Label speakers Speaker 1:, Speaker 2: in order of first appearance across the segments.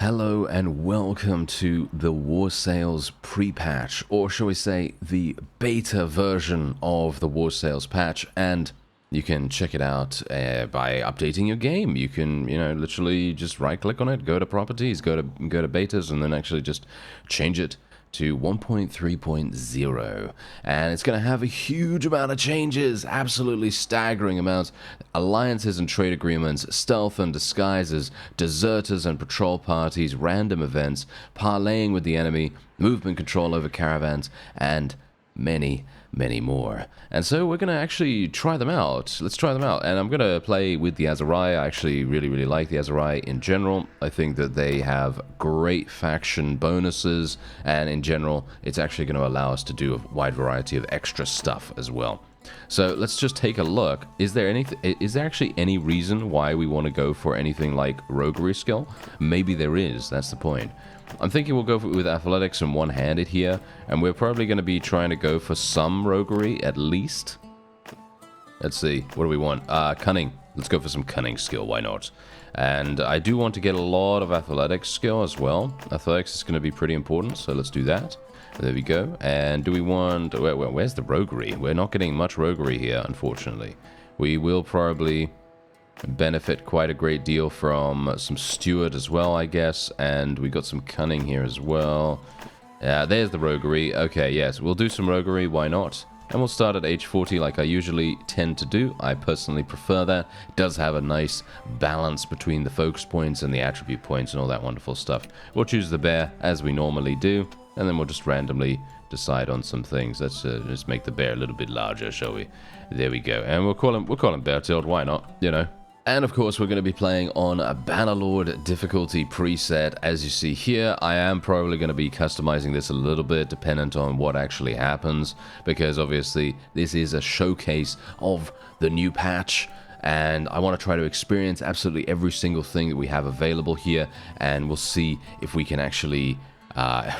Speaker 1: Hello and welcome to the War Sales pre-patch, or shall we say the beta version of the War Sales patch, and you can check it out by updating your game. You can, literally just right-click on it, go to properties, go to betas, and then actually just change it to 1.3.0, and it's going to have a huge amount of changes, absolutely staggering amounts. Alliances and trade agreements, stealth and disguises, deserters and patrol parties, random events, parlaying with the enemy, movement control over caravans, and many more. And so we're going to actually try them out. Let's try them out. And I'm going to play with the Azariah. I actually really like the Azariah in general. I think that they have great faction bonuses, and in general it's actually going to allow us to do a wide variety of extra stuff as well. So let's just take a look. Is there actually any reason why we want to go for anything like roguery skill? Maybe there is. That's the point. I'm thinking we'll go with athletics and one-handed here, and we're probably going to be trying to go for some roguery at least. Let's see, what do we want? Cunning. Let's go for some cunning skill, why not? And I do want to get a lot of athletics skill as well. Athletics is going to be pretty important, so let's do that. There we go. And do we want... where's the roguery? We're not getting much roguery here, unfortunately. We will probably benefit quite a great deal from some steward as well, I guess, and we got some cunning here as well. There's the roguery. Okay, yes, we'll do some roguery, why not? And we'll start at age 40 like I usually tend to do. I personally prefer that. It does have a nice balance between the focus points and the attribute points and all that wonderful stuff. We'll choose the bear as we normally do, and then we'll just randomly decide on some things. Let's just make the bear a little bit larger, shall we? There we go. And we'll call him Bertild, why not? You know. And of course, we're going to be playing on a Bannerlord difficulty preset. As you see here, I am probably going to be customizing this a little bit dependent on what actually happens, because obviously this is a showcase of the new patch, and I want to try to experience absolutely every single thing that we have available here, and we'll see if we can actually...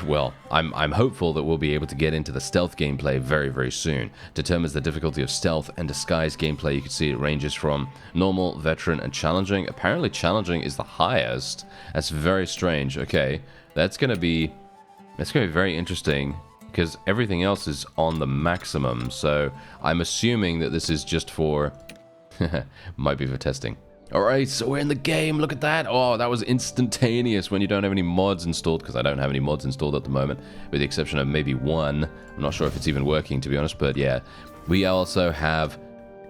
Speaker 1: well, I'm hopeful that we'll be able to get into the stealth gameplay very soon. Determines the difficulty of stealth and disguise gameplay. You can see it ranges from normal, veteran, and challenging. Apparently challenging is the highest. That's very strange. Okay, that's gonna be very interesting, because everything else is on the maximum. So I'm assuming that this is just for might be for testing. Alright, so we're in the game, look at that. Oh, that was instantaneous when you don't have any mods installed, because I don't have any mods installed at the moment, with the exception of maybe one. I'm not sure if it's even working, to be honest, but yeah. We also have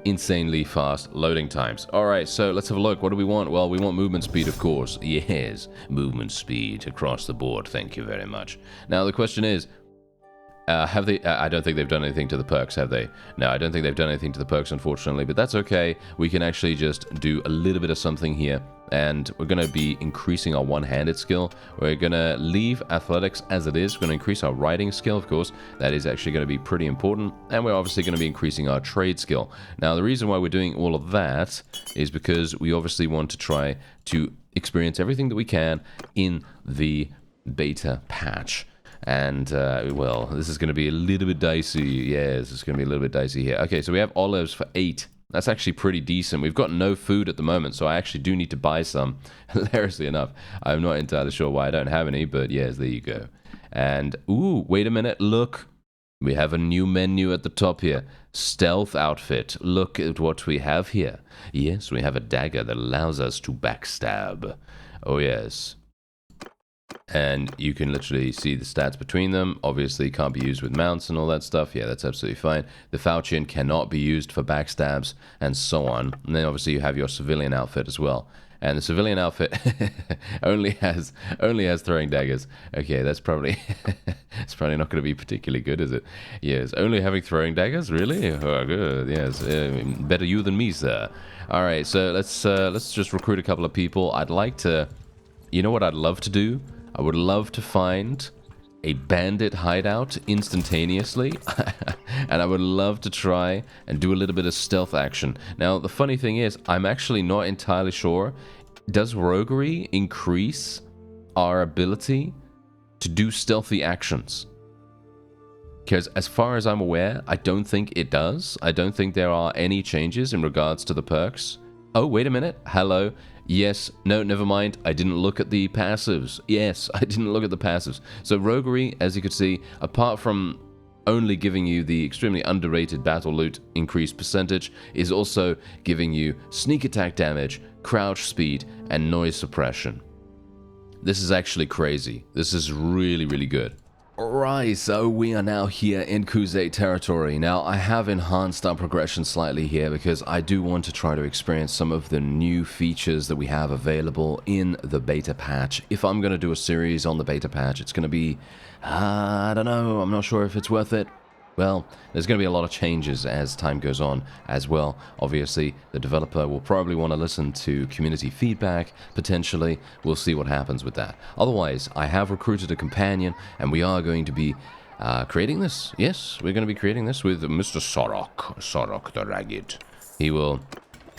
Speaker 1: insanely fast loading times. Alright, so let's have a look. What do we want? Well, we want movement speed, of course. Yes, movement speed across the board. Thank you very much. Now, the question is, have they... I don't think they've done anything to the perks, have they? No, I don't think they've done anything to the perks, unfortunately, but that's okay. We can actually just do a little bit of something here, and we're going to be increasing our one-handed skill. We're going to leave athletics as it is. We're going to increase our riding skill, of course. That is actually going to be pretty important, and we're obviously going to be increasing our trade skill. Now, the reason why we're doing all of that is because we obviously want to try to experience everything that we can in the beta patch. And, well, this is going to be a little bit dicey. Yes, it's going to be a little bit dicey here. Okay, so we have olives for 8. That's actually pretty decent. We've got no food at the moment, so I actually do need to buy some. Hilariously enough. I'm not entirely sure why I don't have any, but yes, there you go. And, ooh, wait a minute, look. We have a new menu at the top here. Stealth outfit. Look at what we have here. Yes, we have a dagger that allows us to backstab. Oh, yes. And you can literally see the stats between them. Obviously, it can't be used with mounts and all that stuff. Yeah, that's absolutely fine. The falchion cannot be used for backstabs and so on. And then obviously you have your civilian outfit as well. And the civilian outfit only has throwing daggers. Okay, that's probably it's probably not going to be particularly good, is it? Yes, only having throwing daggers, really? Oh, good. Yes, better you than me, sir. All right, so let's just recruit a couple of people. I'd like to, you know what I'd love to do? I would love to find a bandit hideout instantaneously, and I would love to try and do a little bit of stealth action. Now, the funny thing is, I'm actually not entirely sure. Does roguery increase our ability to do stealthy actions? Because as far as I'm aware, I don't think it does. I don't think there are any changes in regards to the perks. Oh, wait a minute. Hello. Yes, no, never mind. I didn't look at the passives. Yes, I didn't look at the passives. So Roguery, as you could see, apart from only giving you the extremely underrated battle loot increased percentage, is also giving you sneak attack damage, crouch speed, and noise suppression. This is actually crazy. This is really, really good. Alright, so we are now here in Crusade territory. Now, I have enhanced our progression slightly here because I do want to try to experience some of the new features that we have available in the beta patch. If I'm going to do a series on the beta patch, it's going to be, I don't know, I'm not sure if it's worth it. Well, there's going to be a lot of changes as time goes on as well. Obviously, the developer will probably want to listen to community feedback, potentially. We'll see what happens with that. Otherwise, I have recruited a companion, and we are going to be creating this. Yes, we're going to be creating this with Mr. Sorok the Ragged. He will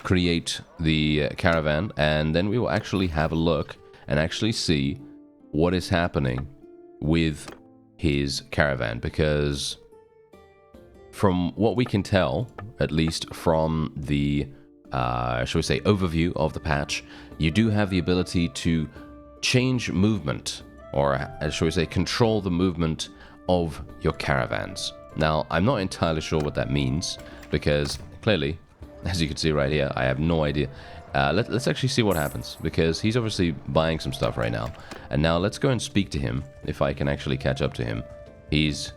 Speaker 1: create the caravan, and then we will actually have a look and actually see what is happening with his caravan, because from what we can tell, at least from the, shall we say, overview of the patch, you do have the ability to change movement, or shall we say, control the movement of your caravans. Now, I'm not entirely sure what that means, because clearly, as you can see right here, I have no idea. Let's actually see what happens, because he's obviously buying some stuff right now. And now let's go and speak to him, if I can actually catch up to him. He's...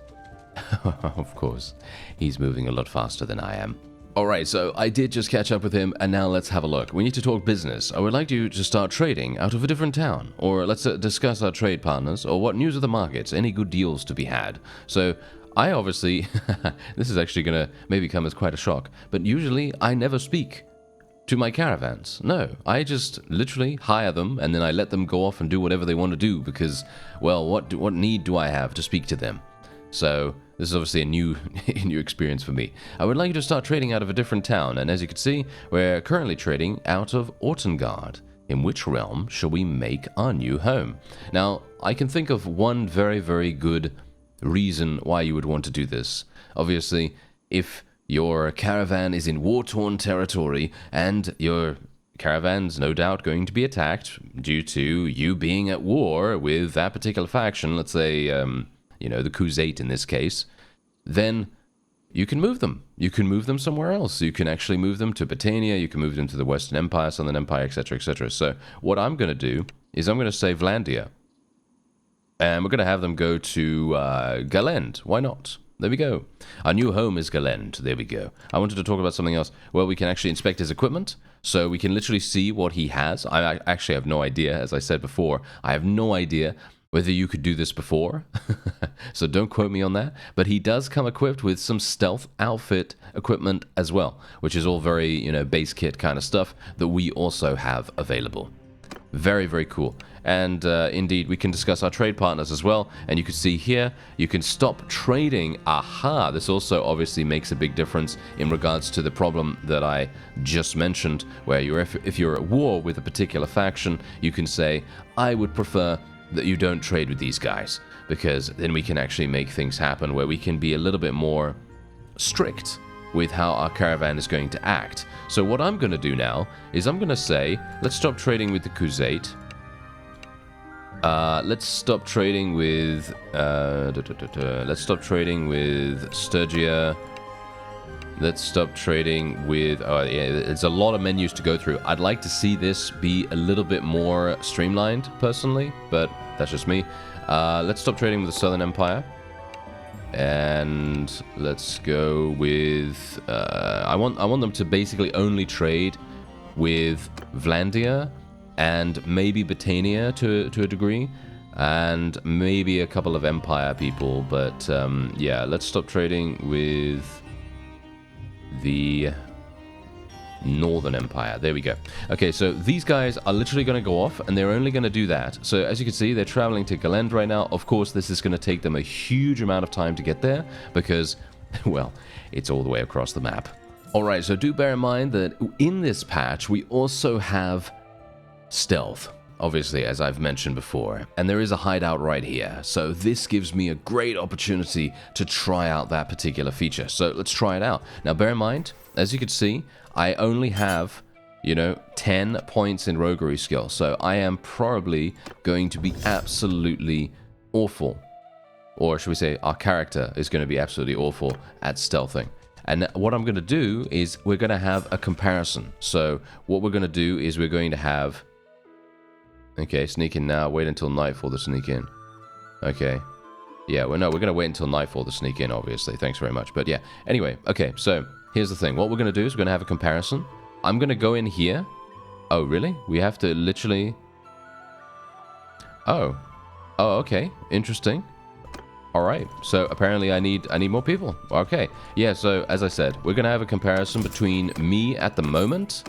Speaker 1: of course, he's moving a lot faster than I am. Alright, so I did just catch up with him, and now let's have a look. We need to talk business. I would like you to start trading out of a different town, or let's discuss our trade partners, or what news of the markets, any good deals to be had. So, I obviously, this is actually going to maybe come as quite a shock, but usually I never speak to my caravans. No, I just literally hire them, and then I let them go off and do whatever they want to do, because, well, what need do I have to speak to them? So, this is obviously a new experience for me. I would like you to start trading out of a different town, and as you can see, we're currently trading out of Ortengard. In which realm shall we make our new home? Now, I can think of one very, very good reason why you would want to do this. Obviously, if your caravan is in war-torn territory, and your caravan's no doubt going to be attacked due to you being at war with that particular faction, let's say, you know, the Crusade in this case, then you can move them. You can move them somewhere else. You can actually move them to Britannia, you can move them to the Western Empire, Southern Empire, etc., etc. So what I'm going to do is I'm going to save Landia. And we're going to have them go to Galend. Why not? There we go. Our new home is Galend. There we go. I wanted to talk about something else. Well, we can actually inspect his equipment, so we can literally see what he has. I actually have no idea, as I said before. I have no idea whether you could do this before, so don't quote me on that, but he does come equipped with some stealth outfit equipment as well, which is all very, you know, base kit kind of stuff that we also have available. Very, very cool. And indeed, we can discuss our trade partners as well, and you can see here, you can stop trading. Aha! This also obviously makes a big difference in regards to the problem that I just mentioned, where if you're at war with a particular faction, you can say, I would prefer that you don't trade with these guys, because then we can actually make things happen where we can be a little bit more strict with how our caravan is going to act. So what I'm going to do now is I'm going to say, let's stop trading with the Crusade. Let's stop trading with let's stop trading with Sturgia. Let's stop trading with... Oh, yeah, it's a lot of menus to go through. I'd like to see this be a little bit more streamlined, personally, but that's just me. Let's stop trading with the Southern Empire. And let's go with... I want them to basically only trade with Vlandia and maybe Britannia to a degree, and maybe a couple of Empire people, but yeah, let's stop trading with the Northern Empire. There we go. Okay, so these guys are literally going to go off, and they're only going to do that. So as you can see, they're traveling to Galend right now. Of course, this is going to take them a huge amount of time to get there, because, well, it's all the way across the map. Alright, so do bear in mind that in this patch, we also have stealth, obviously, as I've mentioned before, and there is a hideout right here, so this gives me a great opportunity to try out that particular feature. So let's try it out. Now bear in mind, as you can see, I only have you know, 10 points in roguery skill. So I am probably going to be absolutely awful. Or should we say our character is going to be absolutely awful at stealthing. And what I'm going to do is we're going to have a comparison. So what we're going to do is we're going to have... Okay, sneak in now. Wait until nightfall to sneak in. Okay. Yeah, well, no, we're going to wait until nightfall to sneak in, obviously. Thanks very much. But yeah, anyway, okay, so here's the thing. What we're going to do is we're going to have a comparison. I'm going to go in here. Oh, really? We have to literally... Oh. Oh, okay. Interesting. All right. So apparently I need more people. Okay. Yeah, so as I said, we're going to have a comparison between me at the moment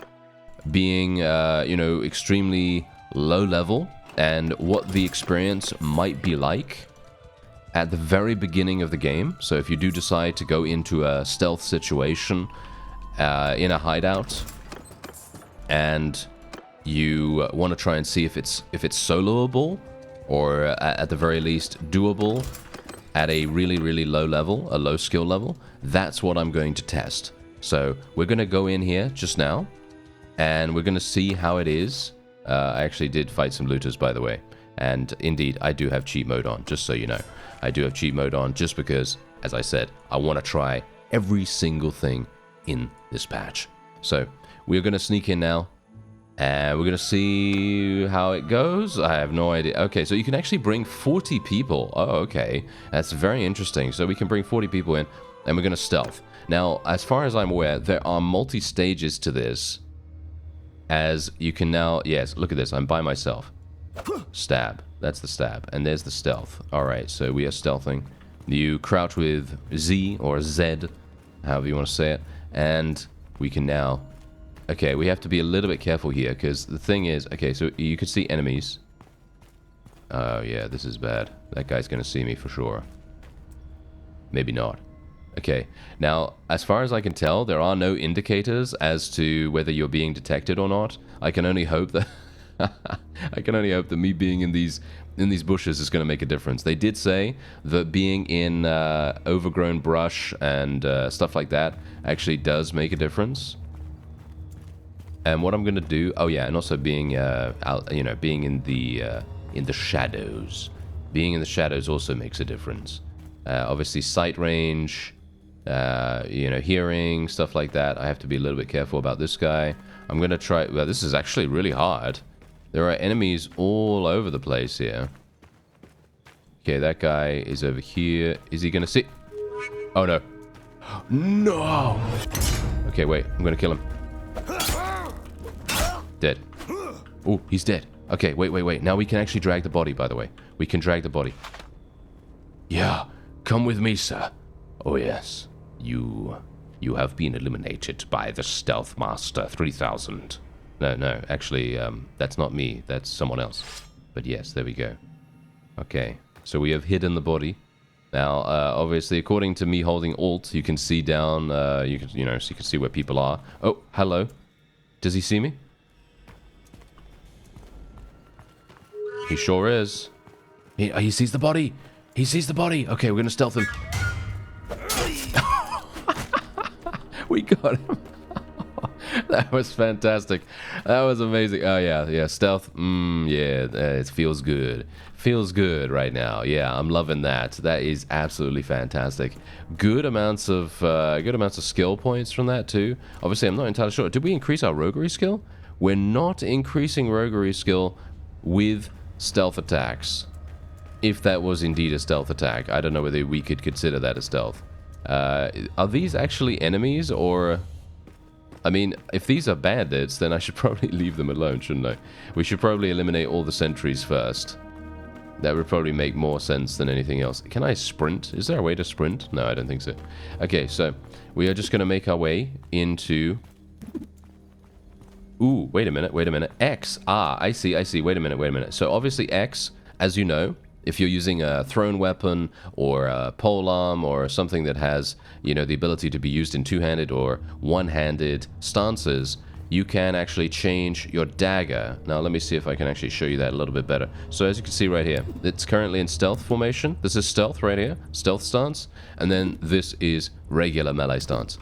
Speaker 1: being, you know, extremely low level and what the experience might be like at the very beginning of the game. So if you do decide to go into a stealth situation in a hideout and you want to try and see if it's soloable or at the very least doable at a really, really low level, a low skill level, that's what I'm going to test. So we're going to go in here just now and we're going to see how it is. I actually did fight some looters, by the way. And indeed, I do have cheat mode on, just so you know. I do have cheat mode on just because, as I said, I want to try every single thing in this patch. So we're going to sneak in now. And we're going to see how it goes. I have no idea. Okay, so you can actually bring 40 people. Oh, okay. That's very interesting. So we can bring 40 people in, and we're going to stealth. Now, as far as I'm aware, there are multi-stages to this. As you can now... Yes, look at this. I'm by myself. Stab. That's the stab. And there's the stealth. Alright, so we are stealthing. You crouch with Z or Z, however you want to say it. And we can now... Okay, we have to be a little bit careful here, because the thing is... Okay, so you can see enemies. Oh, yeah, this is bad. That guy's going to see me for sure. Maybe not. Okay, now, as far as I can tell, there are no indicators as to whether you're being detected or not. I can only hope that... I can only hope that me being in these bushes is going to make a difference. They did say that being in overgrown brush and stuff like that actually does make a difference. And what I'm going to do... Oh, yeah, and also being, out, you know, being in the shadows. Being in the shadows also makes a difference. Obviously, sight range, you know, hearing, stuff like that. I have to be a little bit careful about this guy. I'm going to try... Well, this is actually really hard. There are enemies all over the place here. Okay, that guy is over here. Is he going to see... Oh, no. No! Okay, wait. I'm going to kill him. Dead. Oh, he's dead. Okay, wait. Now we can actually drag the body, by the way. We can drag the body. Yeah, come with me, sir. Oh, yes. You have been eliminated by the Stealth Master 3000. No, actually, that's not me. That's someone else. But yes, there we go. Okay, so we have hidden the body. Now, obviously, according to me holding Alt, you can see down, so you can see where people are. Oh, hello. Does he see me? He sure is. He sees the body. He sees the body. Okay, we're going to stealth him. We got him. That was fantastic. That was amazing. Oh, yeah, stealth. Yeah, it feels good. Feels good right now. Yeah, I'm loving that. That is absolutely fantastic. Good amounts of skill points from that too. Obviously, I'm not entirely sure. Did we increase our roguery skill? We're not increasing roguery skill with stealth attacks. If that was indeed a stealth attack. I don't know whether we could consider that a stealth. Are these actually enemies, or... I mean, if these are bandits, then I should probably leave them alone, shouldn't I? We should probably eliminate all the sentries first. That would probably make more sense than anything else. Can I sprint? Is there a way to sprint? No, I don't think so. Okay, so we are just going to make our way into... Ooh, wait a minute. X. Ah, I see. Wait a minute. So obviously X, as you know, if you're using a thrown weapon or a polearm or something that has, the ability to be used in two-handed or one-handed stances, you can actually change your dagger. Now, let me see if I can actually show you that a little bit better. So as you can see right here, it's currently in stealth formation. This is stealth right here, stealth stance. And then this is regular melee stance.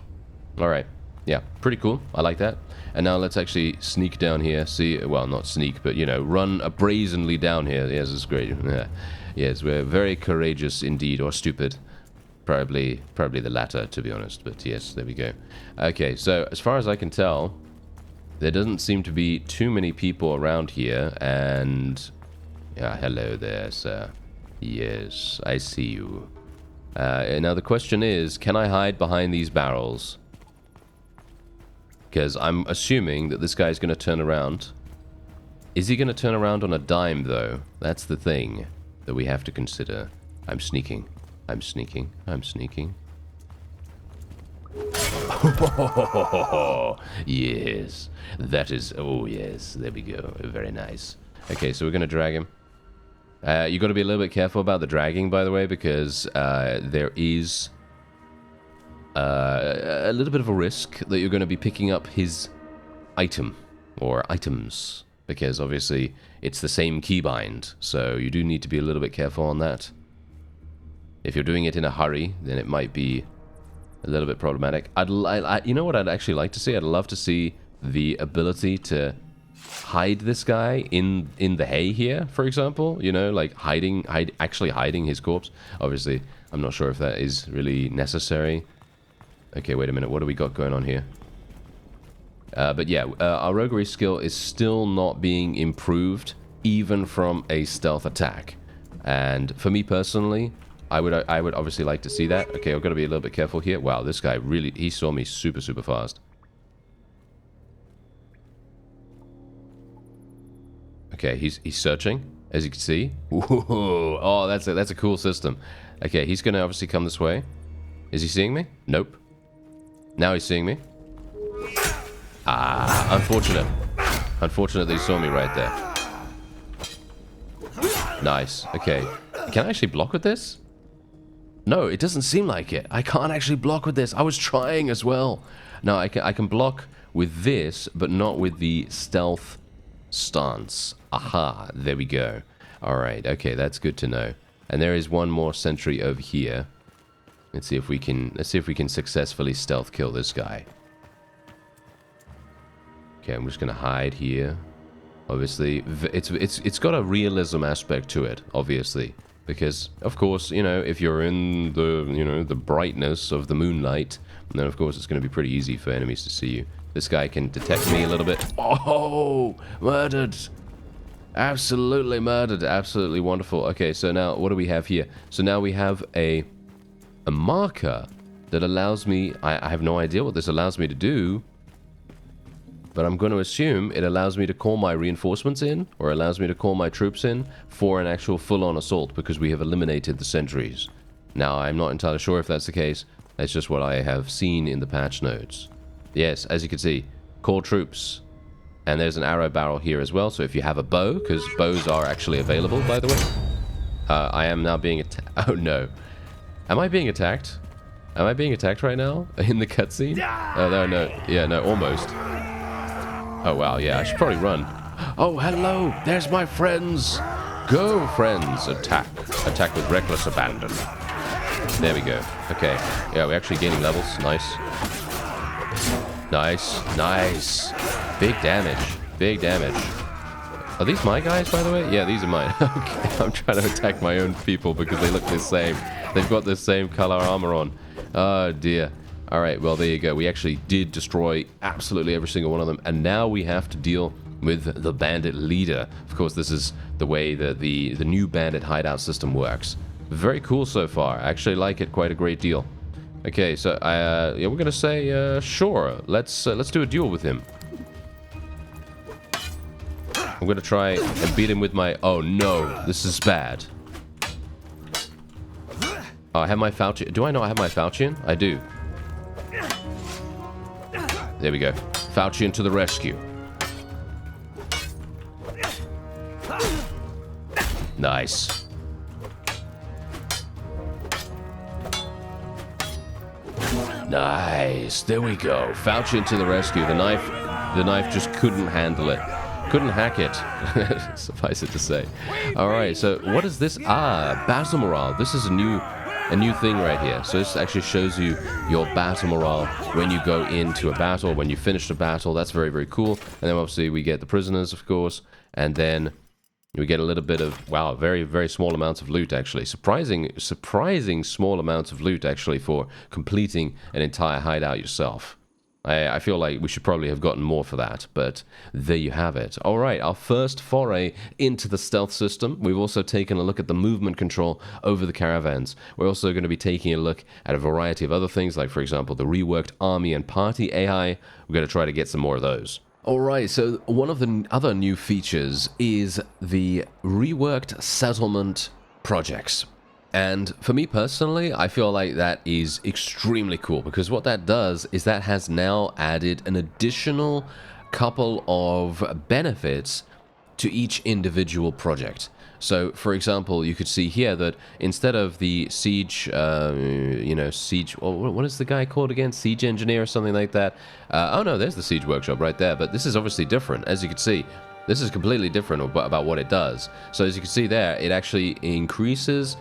Speaker 1: All right. Yeah, pretty cool. I like that. And now let's actually sneak down here. See, well, not sneak, but, you know, run brazenly down here. Yes, it's great. Yes, we're very courageous indeed, or stupid. Probably the latter, to be honest. But yes, there we go. Okay, so as far as I can tell, there doesn't seem to be too many people around here. And yeah, hello there, sir. Yes, I see you. Now the question is, can I hide behind these barrels? Because I'm assuming that this guy's going to turn around. Is he going to turn around on a dime, though? That's the thing that we have to consider. I'm sneaking. I'm sneaking. I'm sneaking. Yes. That is... Oh, yes. There we go. Very nice. Okay, so we're going to drag him. You got to be a little bit careful about the dragging, by the way, because there is... a little bit of a risk that you're going to be picking up his item or items, because obviously it's the same keybind, so you do need to be a little bit careful on that. If you're doing it in a hurry, then it might be a little bit problematic. You know what I'd actually like to see? I'd love to see the ability to hide this guy in the hay here, for example. You know, like actually hiding his corpse. Obviously, I'm not sure if that is really necessary. Okay, wait a minute. What do we got going on here? But yeah, our roguery skill is still not being improved, even from a stealth attack. And for me personally, I would obviously like to see that. Okay, I've got to be a little bit careful here. Wow, this guy really, he saw me super, super fast. Okay, he's searching, as you can see. Ooh, oh, that's a cool system. Okay, he's going to obviously come this way. Is he seeing me? Nope. Now he's seeing me. Ah, unfortunate. Unfortunate that he saw me right there. Nice. Okay. Can I actually block with this? No, it doesn't seem like it. I can't actually block with this. I was trying as well. No, I can block with this, but not with the stealth stance. Aha, there we go. Alright, okay, that's good to know. And there is one more sentry over here. Let's see if we can successfully stealth kill this guy. Okay, I'm just gonna hide here. Obviously, it's got a realism aspect to it, obviously, because of course, you know, if you're in the brightness of the moonlight, then of course it's gonna be pretty easy for enemies to see you. This guy can detect me a little bit. Oh, murdered! Absolutely murdered! Absolutely wonderful. Okay, so now what do we have here? So now we have a marker that allows me... I have no idea what this allows me to do, but I'm going to assume it allows me to call my reinforcements in, or allows me to call my troops in for an actual full-on assault, because we have eliminated the sentries. Now, I'm not entirely sure if that's the case. That's just what I have seen in the patch notes. Yes, as you can see, call troops. And there's an arrow barrel here as well, so if you have a bow, because bows are actually available, by the way. I am now being attacked. Oh, no. Am I being attacked? Am I being attacked right now? In the cutscene? Oh, no. Yeah, no, almost. Oh, wow, yeah, I should probably run. Oh, hello! There's my friends! Go, friends! Attack. Attack with reckless abandon. There we go. Okay. Yeah, we're actually gaining levels. Nice. Nice. Nice. Big damage. Big damage. Are these my guys, by the way? Yeah, these are mine. Okay, I'm trying to attack my own people because they look the same. They've got the same color armor on. Oh, dear. Alright, well, there you go. We actually did destroy absolutely every single one of them. And now we have to deal with the bandit leader. Of course, this is the way that the new bandit hideout system works. Very cool so far. I actually like it quite a great deal. Okay, so yeah, we're going to say, sure. Let's do a duel with him. I'm going to try and beat him with my... Oh, no. This is bad. Oh, I have my falchion. Do I not have my falchion? I do. There we go. Falchion to the rescue. Nice. Nice. There we go. Falchion to the rescue. The knife just couldn't handle it. Couldn't hack it. Suffice it to say. Alright, so what is this? Ah, Bannerlord. This is a new a new thing right here. So this actually shows you your battle morale when you go into a battle, when you finish the battle. That's very, very cool. And then obviously we get the prisoners, of course, and then we get a little bit of, wow, very, very small amounts of loot, actually. Surprising small amounts of loot, actually, for completing an entire hideout yourself. I feel like we should probably have gotten more for that, but there you have it. All right, our first foray into the stealth system. We've also taken a look at the movement control over the caravans. We're also going to be taking a look at a variety of other things, like, for example, the reworked army and party AI. We're going to try to get some more of those. Alright, so one of the other new features is the reworked settlement projects. And for me personally, I feel like that is extremely cool, because what that does is that has now added an additional couple of benefits to each individual project. So, for example, you could see here that instead of the siege, siege, well, what is the guy called again? Siege engineer or something like that? Oh no, there's the siege workshop right there, but this is obviously different. As you can see, this is completely different about what it does. So as you can see there, it actually increases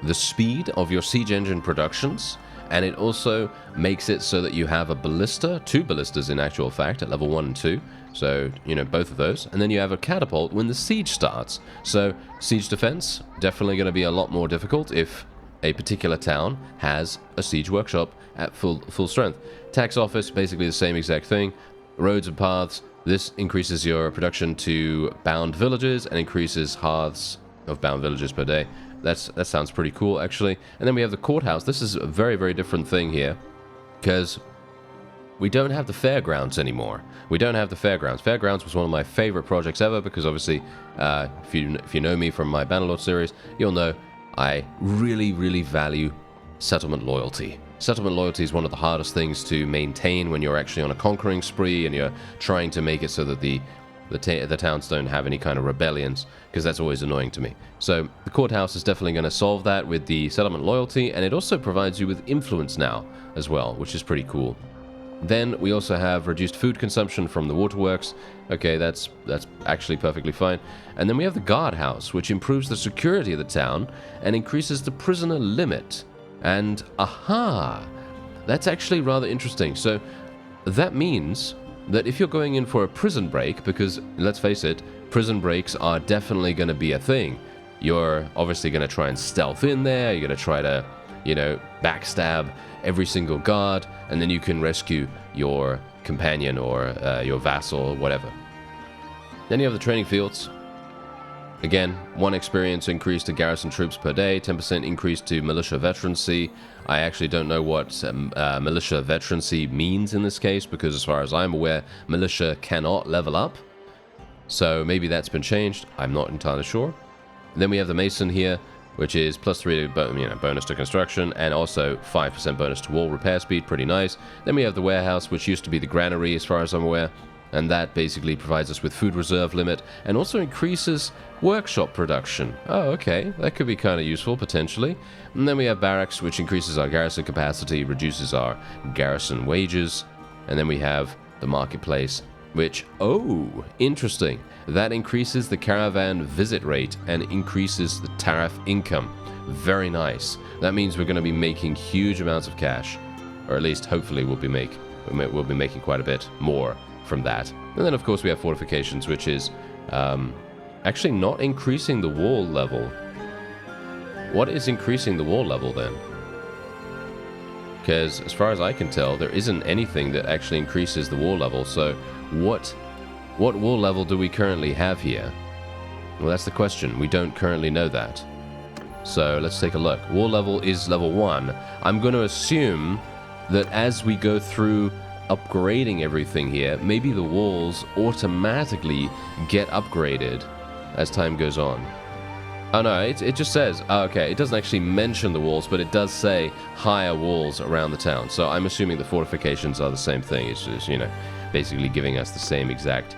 Speaker 1: the speed of your siege engine productions, and it also makes it so that you have a ballista, 2 ballistas in actual fact, at level 1 and 2. So, both of those. And then you have a catapult when the siege starts. So, siege defense, definitely going to be a lot more difficult if a particular town has a siege workshop at full strength. Tax office, basically the same exact thing. Roads and paths, this increases your production to bound villages and increases hearths of bound villages per day. That sounds pretty cool, actually. And then we have the courthouse. This is a very, very different thing here, because we don't have the fairgrounds anymore. We don't have the fairgrounds. Fairgrounds was one of my favorite projects ever, because obviously, if you know me from my Bannerlord series, you'll know I really, really value settlement loyalty. Settlement loyalty is one of the hardest things to maintain when you're actually on a conquering spree and you're trying to make it so that the towns don't have any kind of rebellions, because that's always annoying to me. So the courthouse is definitely going to solve that with the settlement loyalty, and it also provides you with influence now as well, which is pretty cool. Then we also have reduced food consumption from the waterworks. Okay, that's actually perfectly fine. And then we have the guardhouse, which improves the security of the town and increases the prisoner limit. And aha, that's actually rather interesting. So that means that if you're going in for a prison break, because let's face it, prison breaks are definitely going to be a thing. You're obviously going to try and stealth in there, you're going to try to, backstab every single guard, and then you can rescue your companion or your vassal or whatever. Then you have the training fields. Again, 1 experience increase to garrison troops per day, 10% increase to militia veterancy. I actually don't know what militia veterancy means in this case, because as far as I'm aware, militia cannot level up. So maybe that's been changed. I'm not entirely sure. And then we have the mason here, which is +3 bonus to construction, and also 5% bonus to wall repair speed. Pretty nice. Then we have the warehouse, which used to be the granary as far as I'm aware. And that basically provides us with food reserve limit and also increases workshop production. Oh, okay. That could be kind of useful, potentially. And then we have barracks, which increases our garrison capacity, reduces our garrison wages. And then we have the marketplace, which, oh, interesting. That increases the caravan visit rate and increases the tariff income. Very nice. That means we're going to be making huge amounts of cash. Or at least, hopefully, we'll be making quite a bit more from that. And then of course we have fortifications, which is actually not increasing the wall level. What is increasing the wall level then? Because as far as I can tell, there isn't anything that actually increases the wall level. So what wall level do we currently have here? Well, that's the question. We don't currently know that. So let's take a look. Wall level is level 1. I'm going to assume that as we go through upgrading everything here, maybe the walls automatically get upgraded as time goes on. Oh no, it just says, oh, okay, it doesn't actually mention the walls, but it does say higher walls around the town. So I'm assuming the fortifications are the same thing. It's just, basically giving us the same exact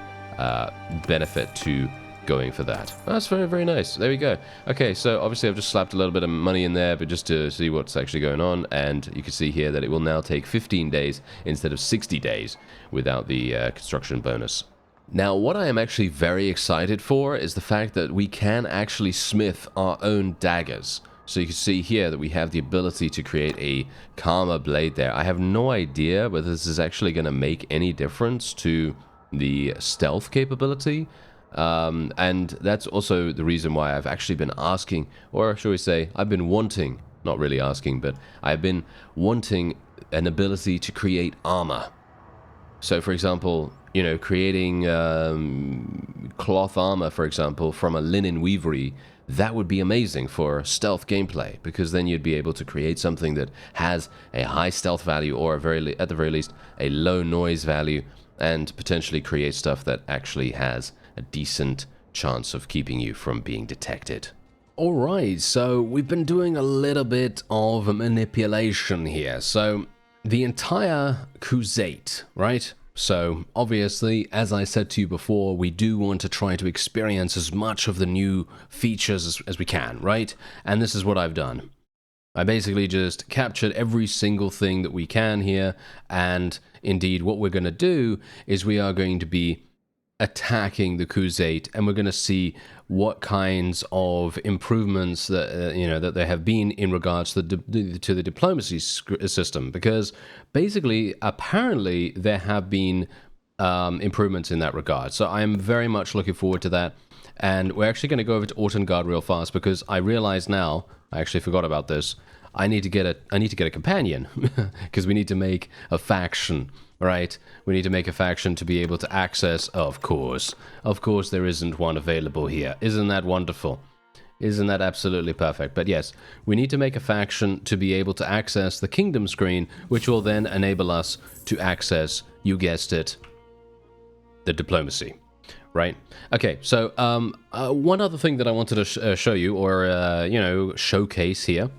Speaker 1: benefit to going for that. That's very, very nice. There we go. Okay, so obviously I've just slapped a little bit of money in there, but just to see what's actually going on, and you can see here that it will now take 15 days instead of 60 days without the construction bonus. Now, what I am actually very excited for is the fact that we can actually smith our own daggers. So you can see here that we have the ability to create a calmer blade there. I have no idea whether this is actually going to make any difference to the stealth capability. And that's also the reason why I've actually been asking, or shall we say, I've been wanting, not really asking, but I've been wanting an ability to create armor. So, for example, you know, creating cloth armor, for example, from a linen weavery, that would be amazing for stealth gameplay, because then you'd be able to create something that has a high stealth value, or at the very least, a low noise value, and potentially create stuff that actually has a decent chance of keeping you from being detected. Alright, so we've been doing a little bit of manipulation here. So the entire crusade, right? So obviously, as I said to you before, we do want to try to experience as much of the new features as we can, right? And this is what I've done. I basically just captured every single thing that we can here, and indeed what we're going to do is we are going to be attacking the crusade, and we're going to see what kinds of improvements that that there have been in regards to the diplomacy system, because basically apparently there have been improvements in that regard. So I am very much looking forward to that, and we're actually going to go over to Ortengard real fast, because I realize now, I actually forgot about this, I need to get a companion because we need to make a faction. Right, we need to make a faction to be able to access. Of course there isn't one available here. Isn't that wonderful? Isn't that absolutely perfect? But yes, we need to make a faction to be able to access the kingdom screen, which will then enable us to access, you guessed it, the diplomacy. Right? Okay, so one other thing that I wanted to show you, or showcase here,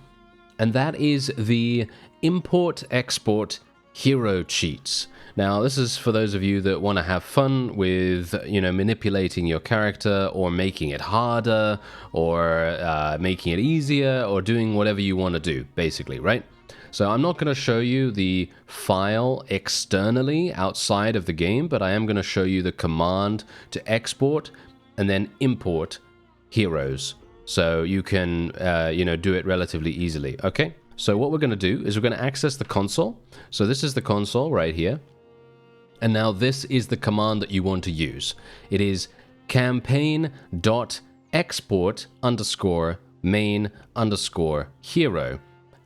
Speaker 1: and that is the import-export hero cheats. Now, this is for those of you that want to have fun with, manipulating your character, or making it harder, or making it easier, or doing whatever you want to do, basically, right? So I'm not going to show you the file externally outside of the game, but I am going to show you the command to export and then import heroes. So you can, do it relatively easily, okay? So what we're going to do is we're going to access the console. So this is the console right here. And now this is the command that you want to use. It is campaign.export_main_hero.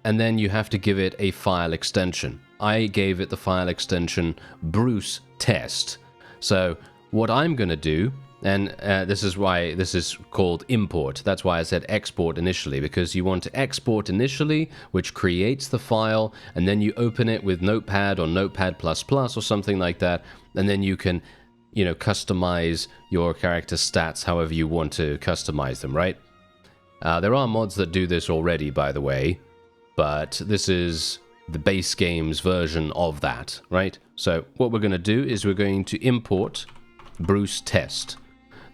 Speaker 1: And then you have to give it a file extension. I gave it the file extension Bruce test. So what I'm going to do, and this is why this is called import. That's why I said export initially, because you want to export initially, which creates the file, and then you open it with Notepad or Notepad++ or something like that, and then you can, customize your character stats however you want to customize them, right? There are mods that do this already, by the way, but this is the base game's version of that, right? So what we're going to do is we're going to import Bruce test.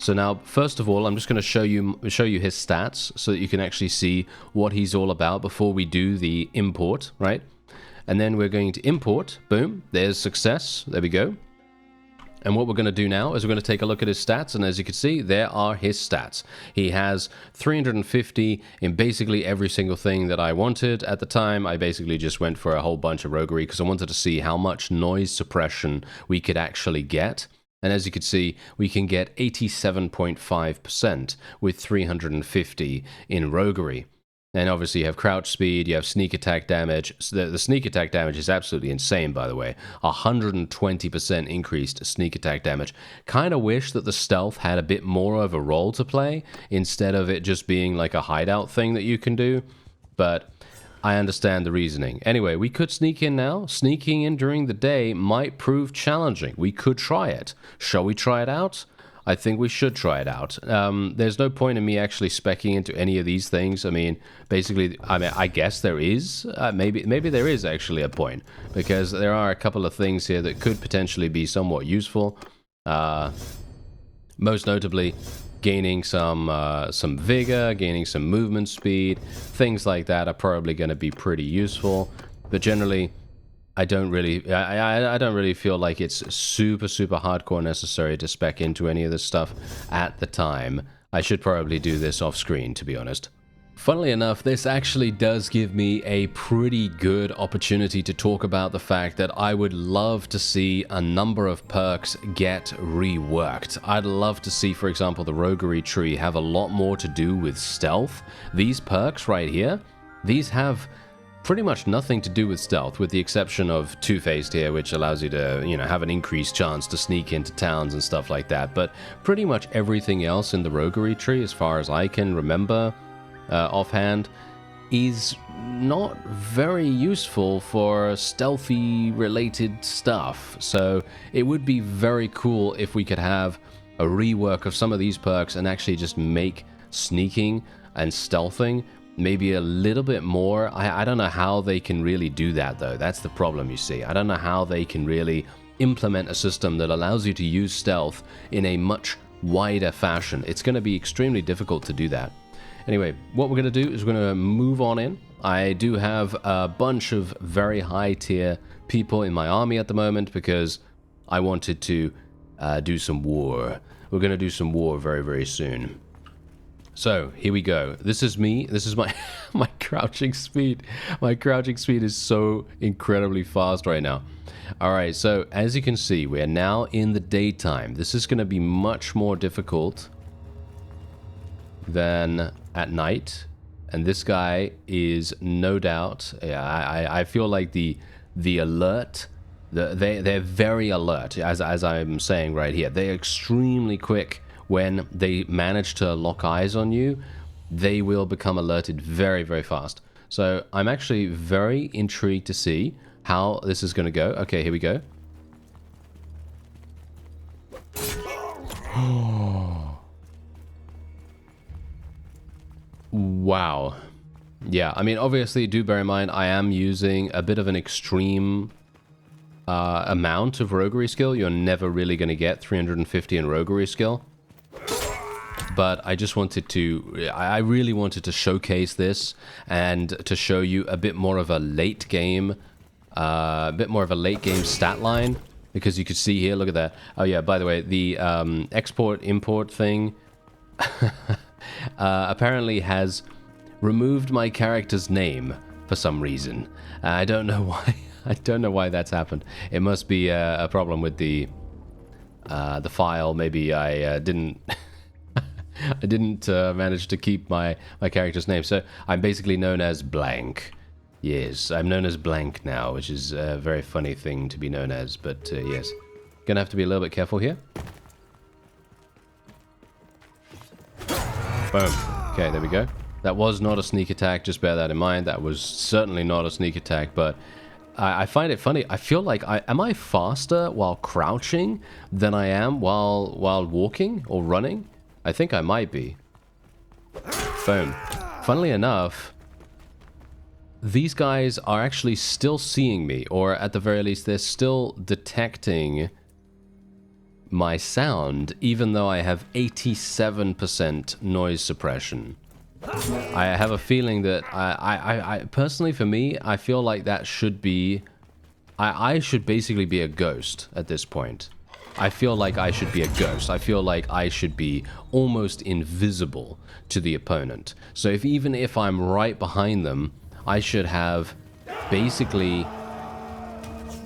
Speaker 1: So now, first of all, I'm just going to show you his stats so that you can actually see what he's all about before we do the import, right? And then we're going to import. Boom. There's success. There we go. And what we're going to do now is we're going to take a look at his stats, and as you can see, there are his stats. He has 350 in basically every single thing that I wanted. At the time, I basically just went for a whole bunch of roguery because I wanted to see how much noise suppression we could actually get. And as you can see, we can get 87.5% with 350 in roguery. And obviously you have crouch speed, you have sneak attack damage. So the sneak attack damage is absolutely insane, by the way. 120% increased sneak attack damage. Kind of wish that the stealth had a bit more of a role to play, instead of it just being like a hideout thing that you can do. But I understand the reasoning. Anyway, we could sneak in now. Sneaking in during the day might prove challenging. We could try it. Shall we try it out? I think we should try it out. There's no point in me actually speccing into any of these things. I mean, basically, I guess there is. Maybe there is actually a point, because there are a couple of things here that could potentially be somewhat useful. Most notably, gaining some vigor, gaining some movement speed, things like that are probably going to be pretty useful. But generally, I don't really feel like it's super hardcore necessary to spec into any of this stuff at the time. I should probably do this off screen, to be honest. Funnily enough, this actually does give me a pretty good opportunity to talk about the fact that I would love to see a number of perks get reworked. I'd love to see, for example, the roguery tree have a lot more to do with stealth. These perks right here, these have pretty much nothing to do with stealth, with the exception of Two-Faced here, which allows you to, you know, have an increased chance to sneak into towns and stuff like that. But pretty much everything else in the roguery tree, as far as I can remember, offhand, is not very useful for stealthy related stuff. So it would be very cool if we could have a rework of some of these perks and actually just make sneaking and stealthing maybe a little bit more. I don't know how they can really do that, though. That's the problem, you see. I don't know how they can really implement a system that allows you to use stealth in a much wider fashion. It's going to be extremely difficult to do that. Anyway, what we're going to do is we're going to move on in. I do have a bunch of very high tier people in my army at the moment because I wanted to do some war. We're going to do some war very, very soon. So, here we go. This is me. This is my my crouching speed. My crouching speed is so incredibly fast right now. Alright, so as you can see, we are now in the daytime. This is going to be much more difficult than at night, and this guy is no doubt, I feel like the alert, they're very alert, as I'm saying right here. They're extremely quick. When they manage to lock eyes on you, they will become alerted very, very fast. So I'm actually very intrigued to see how this is going to go. Okay, here we go. Wow. Yeah, I mean, obviously, do bear in mind, I am using a bit of an extreme amount of roguery skill. You're never really going to get 350 in roguery skill. But I just wanted to, I really wanted to showcase this and to show you a bit more of a late game, stat line. Because you could see here, look at that. Oh yeah, by the way, the export-import thing apparently has removed my character's name for some reason. I don't know why. I don't know why that's happened. It must be a problem with the file. Maybe I didn't I didn't manage to keep my character's name. So I'm basically known as Blank. Yes, I'm known as Blank now, which is a very funny thing to be known as. But yes, gonna have to be a little bit careful here. Boom. Okay, there we go. That was not a sneak attack, just bear that in mind. That was certainly not a sneak attack, but I find it funny. I feel like, am I faster while crouching than I am while walking or running? I think I might be. Boom. Funnily enough, these guys are actually still seeing me, or at the very least, they're still detecting my sound, even though I have 87% noise suppression. I have a feeling that I personally, for me, I feel like that should be, I should basically be a ghost at this point. I feel like I should be a ghost. I feel like I should be almost invisible to the opponent. So even if I'm right behind them, I should have basically,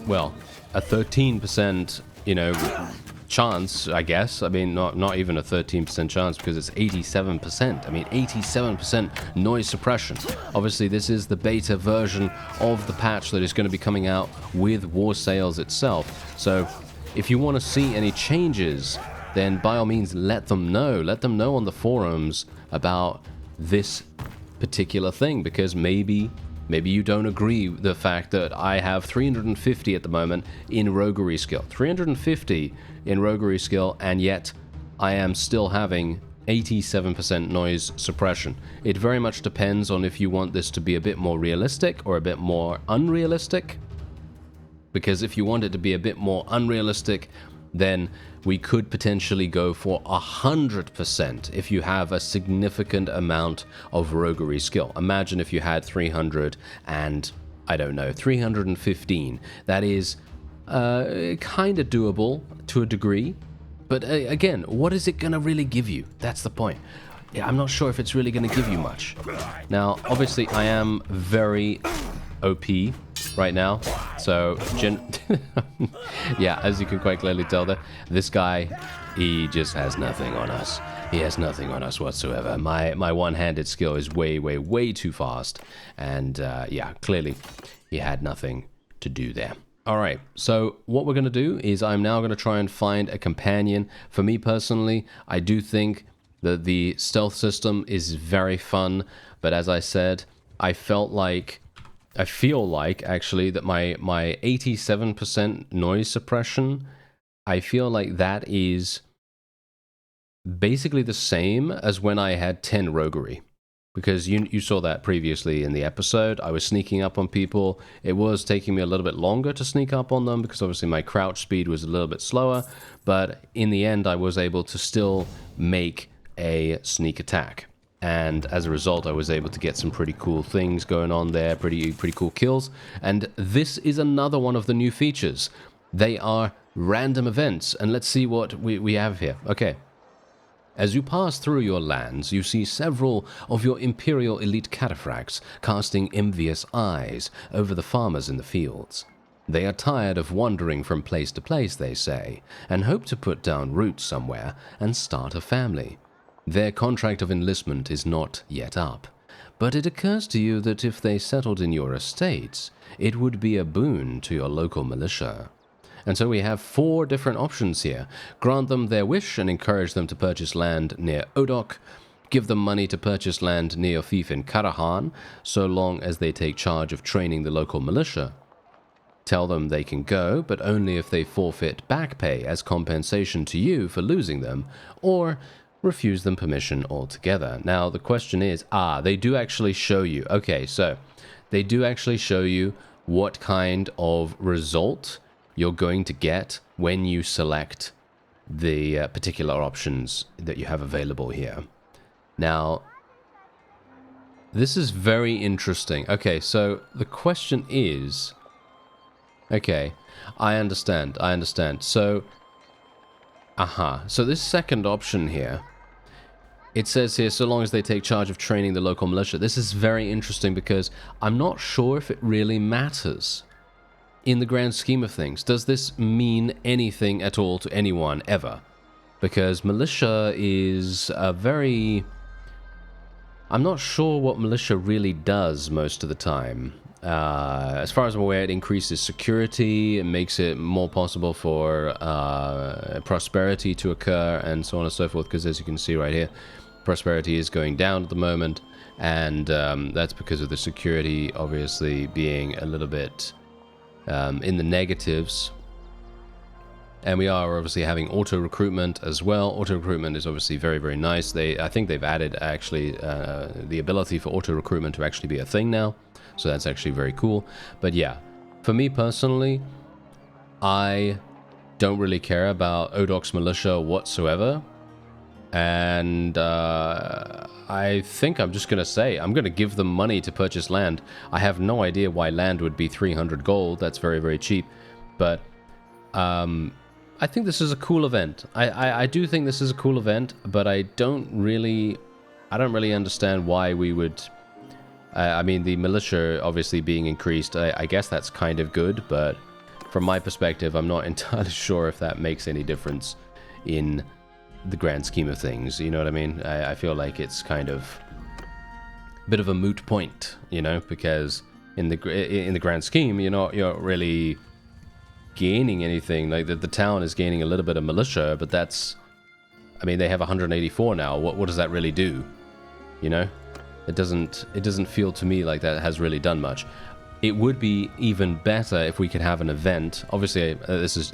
Speaker 1: well, a 13%, you know, chance, I guess. I mean, not even a 13% chance, because it's 87%. I mean, 87% noise suppression. Obviously, this is the beta version of the patch that is going to be coming out with War SAILS itself. So if you want to see any changes, then by all means let them know. Let them know on the forums about this particular thing, because maybe you don't agree with the fact that I have 350 at the moment in roguery skill. 350 in roguery skill, and yet I am still having 87% noise suppression. It very much depends on if you want this to be a bit more realistic or a bit more unrealistic. Because if you want it to be a bit more unrealistic, then we could potentially go for 100% if you have a significant amount of roguery skill. Imagine if you had 300 and, I don't know, 315. That is kind of doable to a degree. But again, what is it going to really give you? That's the point.
Speaker 2: yeah, I'm not sure if it's really going to give you much. Now, obviously, I am very OP right now, so yeah, as you can quite clearly tell there, this guy, he just has nothing on us. He has nothing on us whatsoever. My one-handed skill is way too fast, and yeah, clearly he had nothing to do there. Alright, so what we're going to do is I'm now going to try and find a companion. For me personally, I do think that the stealth system is very fun, but as I said, I feel like actually that my 87% noise suppression, I feel like that is basically the same as when I had 10 roguery. Because you saw that previously in the episode. I was sneaking up on people. It was taking me a little bit longer to sneak up on them because obviously my crouch speed was a little bit slower. But in the end, I was able to still make a sneak attack. And as a result, I was able to get some pretty cool things going on there, pretty cool kills. And this is another one of the new features. They are random events. And let's see what we have here. Okay. As you pass through your lands, you see several of your Imperial elite cataphracts casting envious eyes over the farmers in the fields. They are tired of wandering from place to place, they say, and hope to put down roots somewhere and start a family. Their contract of enlistment is not yet up, but it occurs to you that if they settled in your estates, it would be a boon to your local militia. And so we have 4 different options here. Grant them their wish and encourage them to purchase land near Odok. Give them money to purchase land near your fief in Karahan, so long as they take charge of training the local militia. Tell them they can go, but only if they forfeit back pay as compensation to you for losing them, or refuse them permission altogether. Now, the question is, they do actually show you. Okay, so they do actually show you what kind of result you're going to get when you select the particular options that you have available here. Now, this is very interesting. Okay, so the question is... Okay, I understand. So, so this second option here, it says here, so long as they take charge of training the local militia. This is very interesting because I'm not sure if it really matters. In the grand scheme of things, does this mean anything at all to anyone, ever? Because militia is a very... I'm not sure what militia really does most of the time. As far as I'm aware, it increases security, it makes it more possible for prosperity to occur, and so on and so forth, because as you can see right here, prosperity is going down at the moment, and that's because of the security obviously being a little bit... in the negatives. And we are obviously having auto recruitment as well. Auto recruitment is obviously very nice. I think they've added actually the ability for auto recruitment to actually be a thing now, so that's actually very cool. But yeah, for me personally, I don't really care about Odok's militia whatsoever, and I think I'm just gonna say I'm gonna give them money to purchase land. I have no idea why land would be 300 gold. That's very cheap, but I think this is a cool event. I do think this is a cool event, but I don't really understand why we would... I mean, the militia obviously being increased, I guess that's kind of good, but from my perspective, I'm not entirely sure if that makes any difference in the grand scheme of things, you know what I mean? I feel like it's kind of a bit of a moot point, you know, because in the grand scheme, you're not really gaining anything. Like the town is gaining a little bit of militia, but that's, I mean, they have 184 now. What does that really do? You know, it doesn't feel to me like that has really done much. It would be even better if we could have an event. Obviously,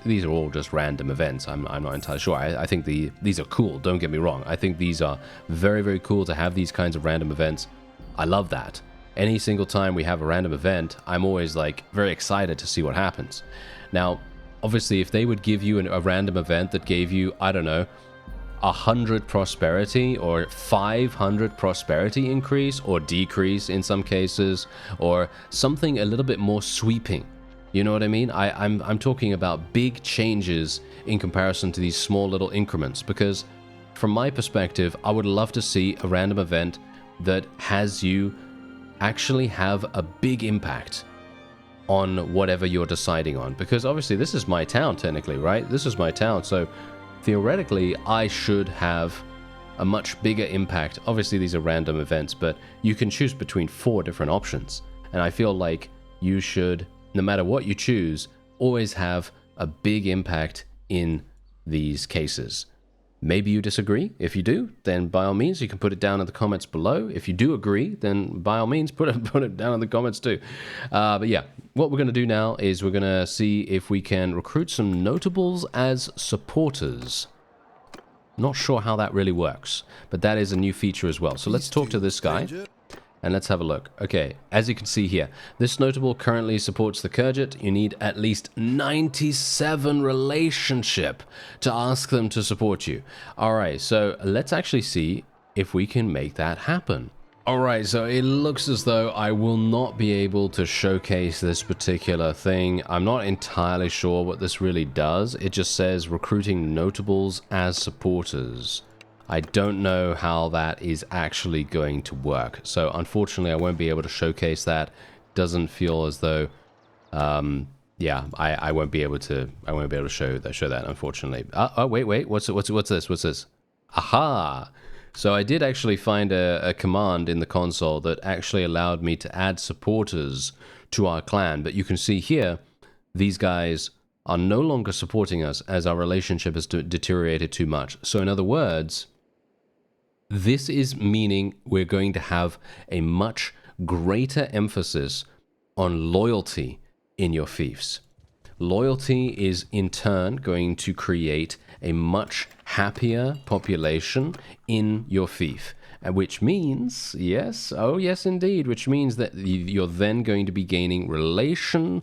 Speaker 2: these are all just random events. I'm not entirely sure. I think these are cool. Don't get me wrong. I think these are very cool to have these kinds of random events. I love that. Any single time we have a random event, I'm always like very excited to see what happens. Now, obviously, if they would give you a random event that gave you, I don't know, 100 prosperity or 500 prosperity increase or decrease in some cases, or something a little bit more sweeping, you know what I mean? I'm talking about big changes in comparison to these small little increments, because from my perspective, I would love to see a random event that has you actually have a big impact on whatever you're deciding on. Because obviously this is my town technically, right? This is my town, so theoretically I should have a much bigger impact. Obviously these are random events, but you can choose between 4 different options. And I feel like you should, no matter what you choose, always have a big impact in these cases. Maybe you disagree. If you do, then by all means, you can put it down in the comments below. If you do agree, then by all means, put it down in the comments too. But yeah, what we're going to do now is we're going to see if we can recruit some notables as supporters. Not sure how that really works, but that is a new feature as well. So let's talk to this guy. And let's have a look. Okay, as you can see here, this notable currently supports the Kurgit. You need at least 97 relationship to ask them to support you. Alright, so let's actually see if we can make that happen. Alright, so it looks as though I will not be able to showcase this particular thing. I'm not entirely sure what this really does. It just says recruiting notables as supporters. I don't know how that is actually going to work. So unfortunately, I won't be able to showcase that. Doesn't feel as though, yeah, I won't be able to. I won't be able to show that. Unfortunately. Oh wait. What's this? Aha! So I did actually find a command in the console that actually allowed me to add supporters to our clan. But you can see here, these guys are no longer supporting us as our relationship has deteriorated too much. So in other words, this is meaning we're going to have a much greater emphasis on loyalty in your fiefs. Loyalty is in turn going to create a much happier population in your fief. Which means, yes, oh yes indeed, which means that you're then going to be gaining relation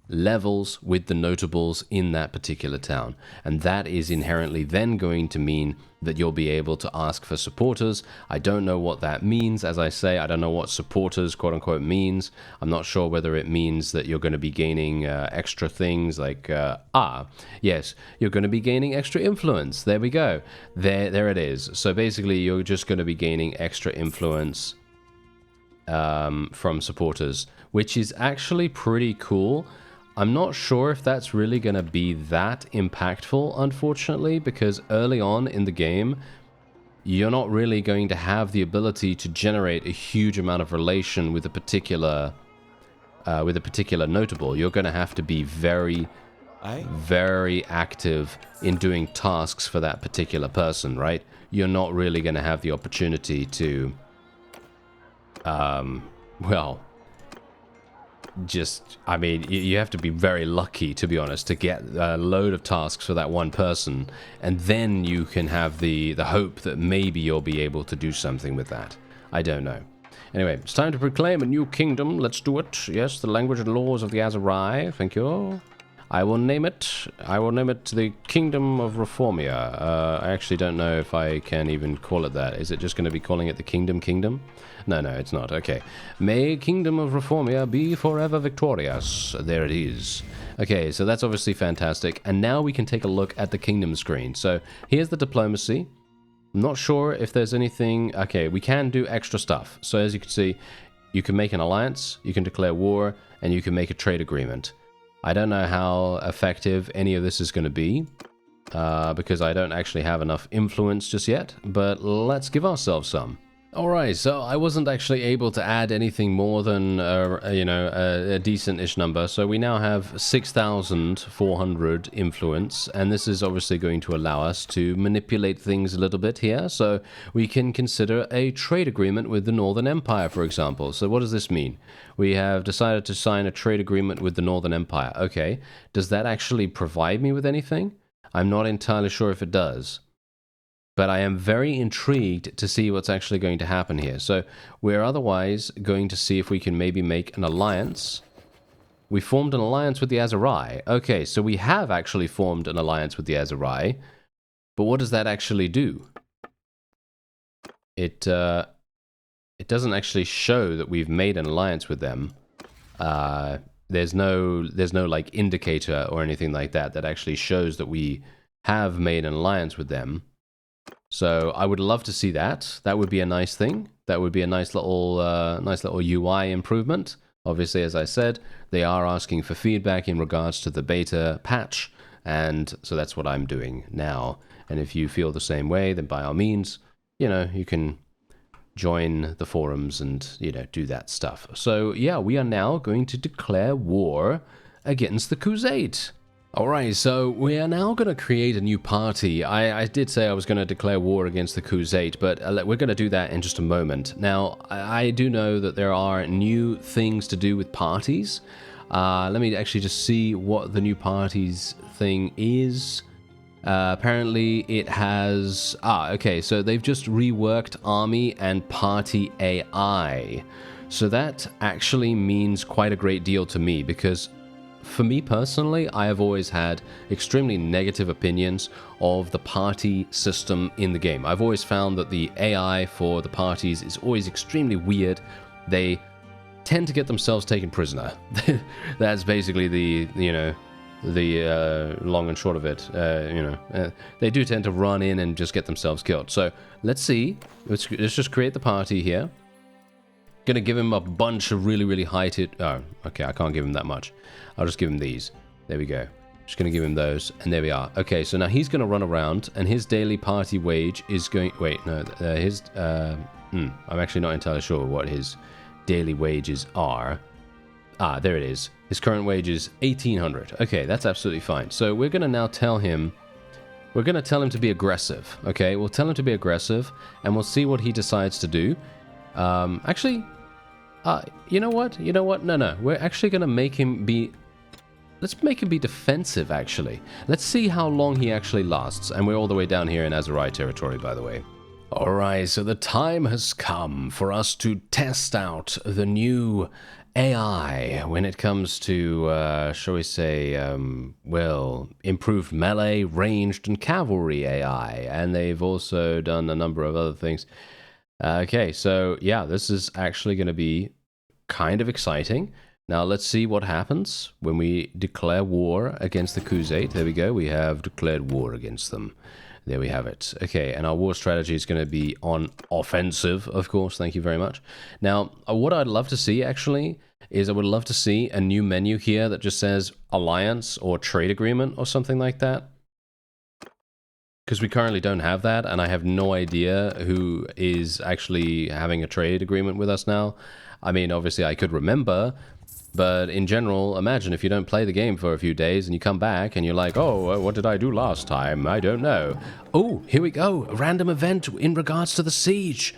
Speaker 2: levels with the notables in that particular town. And that is inherently then going to mean that you'll be able to ask for supporters. I don't know what that means. As I say, I don't know what supporters, quote unquote, means. I'm not sure whether it means that you're going to be gaining extra things like, yes, you're going to be gaining extra influence. There we go. There it is. So basically, you're just going to be gaining extra influence from supporters, which is actually pretty cool. I'm not sure if that's really going to be that impactful, unfortunately, because early on in the game, you're not really going to have the ability to generate a huge amount of relation with a particular notable. You're going to have to be very active in doing tasks for that particular person, right? You're not really going to have the opportunity to, well, just, I mean, you have to be very lucky, to be honest, to get a load of tasks for that one person, and then you can have the hope that maybe you'll be able to do something with that. I don't know. Anyway, it's time to proclaim a new kingdom. Let's do it. Yes, the language and laws of the Aserai. Thank you. I will name it the Kingdom of Reformia. I actually don't know if I can even call it that. Is it just going to be calling it the Kingdom? No, it's not. Okay. May Kingdom of Reformia be forever victorious. There it is. Okay, so that's obviously fantastic. And now we can take a look at the kingdom screen. So here's the diplomacy. I'm not sure if there's anything. Okay, we can do extra stuff. So as you can see, you can make an alliance, you can declare war, and you can make a trade agreement. I don't know how effective any of this is going to be, because I don't actually have enough influence just yet, but let's give ourselves some. Alright, so I wasn't actually able to add anything more than, a decent-ish number, so we now have 6,400 influence, and this is obviously going to allow us to manipulate things a little bit here, so we can consider a trade agreement with the Northern Empire, for example. So what does this mean? We have decided to sign a trade agreement with the Northern Empire. Okay, does that actually provide me with anything? I'm not entirely sure if it does. But I am very intrigued to see what's actually going to happen here. So we're otherwise going to see if we can maybe make an alliance. We formed an alliance with the Aserai. Okay, so we have actually formed an alliance with the Aserai. But what does that actually do? It doesn't actually show that we've made an alliance with them. There's no like indicator or anything like that that actually shows that we have made an alliance with them. So I would love to see that. That would be a nice thing. That would be a nice little UI improvement. Obviously, as I said, they are asking for feedback in regards to the beta patch, and so that's what I'm doing now. And if you feel the same way, then by all means, you can join the forums and, do that stuff. So yeah, we are now going to declare war against the Crusade. Alright, so we are now going to create a new party. I did say I was going to declare war against the Crusade, but we're going to do that in just a moment. Now, I do know that there are new things to do with parties. Let me actually just see what the new parties thing is. Apparently it has... okay, so they've just reworked Army and Party AI. So that actually means quite a great deal to me, because for me personally, I have always had extremely negative opinions of the party system in the game. I've always found that the AI for the parties is always extremely weird. They tend to get themselves taken prisoner. That's basically the long and short of it. They do tend to run in and just get themselves killed. So let's see. Let's just create the party here. Gonna give him a bunch of really high tit. Oh, okay, I can't give him that much. I'll just give him these. There we go. Just gonna give him those, and there we are. Okay, so now he's gonna run around, and his daily party wage is going... Wait, no, I'm actually not entirely sure what his daily wages are. There it is. His current wage is 1,800. Okay, that's absolutely fine. So we're gonna now tell him... We're gonna tell him to be aggressive, okay? We'll tell him to be aggressive, and we'll see what he decides to do. Actually... you know what? No. We're actually going to make him be... Let's make him be defensive, actually. Let's see how long he actually lasts. And we're all the way down here in Azerai territory, by the way. Alright, so the time has come for us to test out the new AI when it comes to, shall we say, improved melee, ranged, and cavalry AI. And they've also done a number of other things. Okay, so yeah, this is actually going to be kind of exciting. Now let's see what happens when we declare war against the Crusade. There we go, we have declared war against them. There we have it. Okay, and our war strategy is going to be on offensive, of course, thank you very much. Now, what I'd love to see, actually, is I would love to see a new menu here that just says Alliance or Trade Agreement or something like that. Because we currently don't have that, and I have no idea who is actually having a trade agreement with us now. I mean, obviously I could remember, but in general, imagine if you don't play the game for a few days and you come back and you're like, oh, what did I do last time? I don't know. Oh, here we go. A random event in regards to the siege.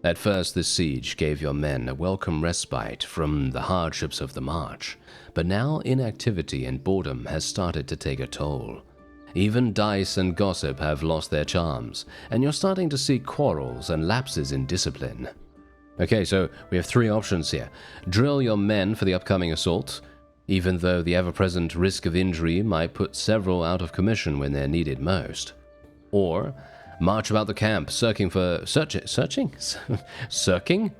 Speaker 2: At first, this siege gave your men a welcome respite from the hardships of the march, but now inactivity and boredom has started to take a toll. Even dice and gossip have lost their charms, and you're starting to see quarrels and lapses in discipline. Okay, so we have three options here. Drill your men for the upcoming assault, even though the ever-present risk of injury might put several out of commission when they're needed most. Or march about the camp, searching?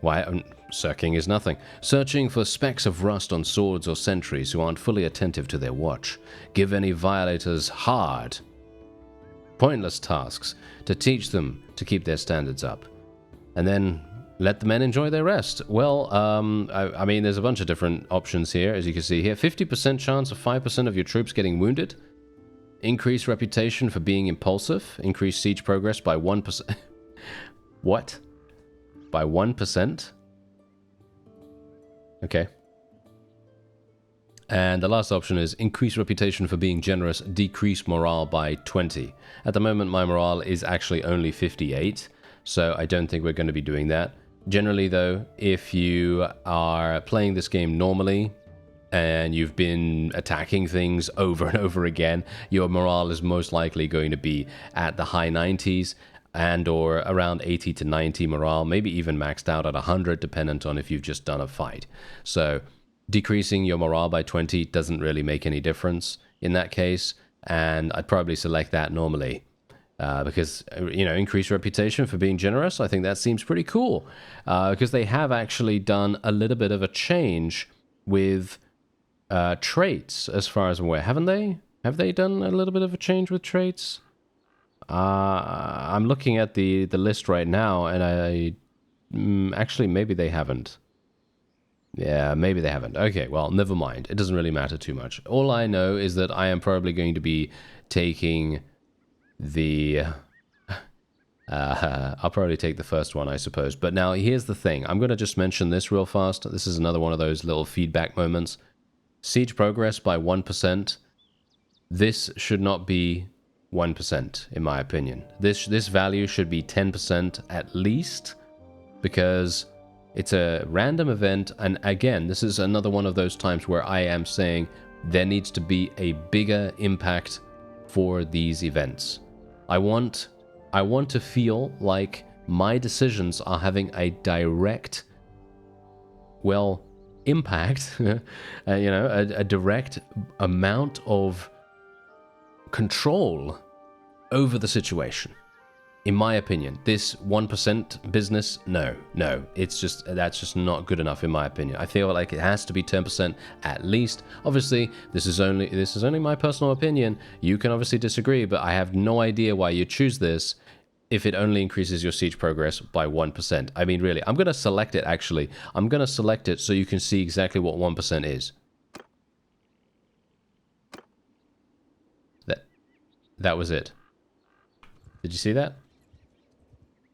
Speaker 2: Why, searching is nothing. Searching for specks of rust on swords or sentries who aren't fully attentive to their watch. Give any violators hard, pointless tasks to teach them to keep their standards up. And then let the men enjoy their rest. Well, I mean, there's a bunch of different options here, as you can see here. 50% chance of 5% of your troops getting wounded. Increase reputation for being impulsive. Increase siege progress by 1%. What? By 1%? Okay. And the last option is increase reputation for being generous, decrease morale by 20. At the moment, my morale is actually only 58, so I don't think we're going to be doing that. Generally, though, if you are playing this game normally, and you've been attacking things over and over again, your morale is most likely going to be at the high 90s and or around 80 to 90 morale, maybe even maxed out at 100, dependent on if you've just done a fight. So decreasing your morale by 20 doesn't really make any difference in that case, and I'd probably select that normally. Because, increased reputation for being generous, I think that seems pretty cool. Because they have actually done a little bit of a change with traits, as far as I'm aware. Haven't they? Have they done a little bit of a change with traits? I'm looking at the list right now, and actually, maybe they haven't. Yeah, maybe they haven't. Okay, well, never mind. It doesn't really matter too much. All I know is that I am probably going to be taking the... I'll probably take the first one, I suppose. But now, here's the thing. I'm going to just mention this real fast. This is another one of those little feedback moments. Siege progress by 1%. This should not be 1%, in my opinion. This value should be 10% at least, because it's a random event. And again, this is another one of those times where I am saying there needs to be a bigger impact for these events. I want to feel like my decisions are having a direct, well, impact, a direct amount of control over the situation. In my opinion, this 1% business, no, that's just not good enough in my opinion. I feel like it has to be 10% at least. Obviously, this is only my personal opinion. You can obviously disagree, but I have no idea why you choose this if it only increases your siege progress by 1%. I mean, really, I'm going to select it actually. I'm going to select it so you can see exactly what 1% is. That was it. Did you see that?